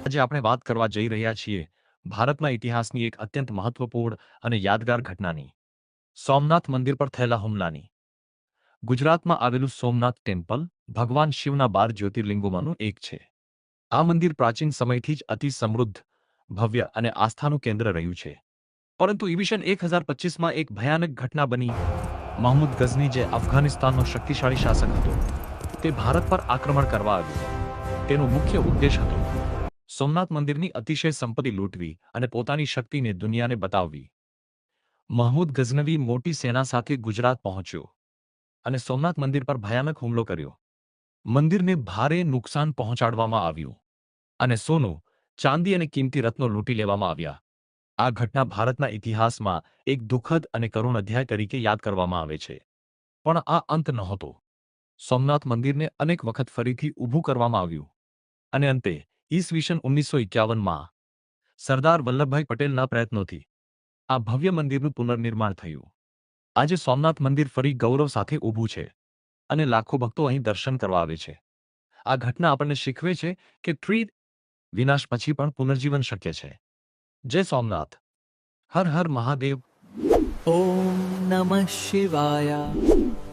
આજે આપણે વાત કરવા જઈ રહ્યા છીએ ભારતના ઇતિહાસની એક અત્યંત મહત્વપૂર્ણ અને યાદગાર ઘટનાની, સોમનાથ મંદિર પર થયેલા હુમલાની. ગુજરાતમાં આવેલું સોમનાથ ટેમ્પલ ભગવાન શિવના 12 જ્યોતિર્લિંગોમાંનું એક છે. આ મંદિર પ્રાચીન સમયથી જ અતિ સમૃદ્ધ, ભવ્ય અને આસ્થાનું કેન્દ્ર રહ્યું છે. પરંતુ ઈવીસન 1025માં એક ભયાનક ઘટના બની. મહમૂદ ગઝની, જે અફઘાનિસ્તાનનો શક્તિશાળી શાસક હતો, તે ભારત પર આક્રમણ કરવા આવ્યો. તેનો મુખ્ય ઉદ્દેશ હતો સોમનાથ મંદિરની અતિશય સંપત્તિ લૂંટવી અને પોતાની શક્તિને દુનિયાને બતાવવી. મહમૂદ ગઝનવી મોટી સેના સાથે ગુજરાત પહોંચ્યો અને સોમનાથ મંદિર પર ભયાનક હુમલો કર્યો. મંદિરને ભારે નુકસાન પહોંચાડવામાં આવ્યું અને સોનું, ચાંદી અને કિંમતી રત્નો લૂંટી લેવામાં આવ્યા. આ ઘટના ભારતના ઇતિહાસમાં એક દુઃખદ અને કરુણ અધ્યાય તરીકે યાદ કરવામાં આવે છે. પણ આ અંત નહોતો. સોમનાથ મંદિરને અનેક વખત ફરીથી ઊભું કરવામાં આવ્યું અને અંતે ઈસવીસન 1951માં સરદાર વલ્લભભાઈ પટેલના પ્રયત્નોથી આ ભવ્ય મંદિરનું પુનર્નિર્માણ થયું. આજે સોમનાથ મંદિર ફરી ગૌરવ સાથે ઊભું છે અને લાખો ભક્તો અહીં દર્શન કરવા આવે છે. આ ઘટના આપણને શીખવે છે કે વિનાશ પછી પણ પુનર્જીવન શક્ય છે. જય સોમનાથ. હર હર મહાદેવ. ॐ नमः शिवाय।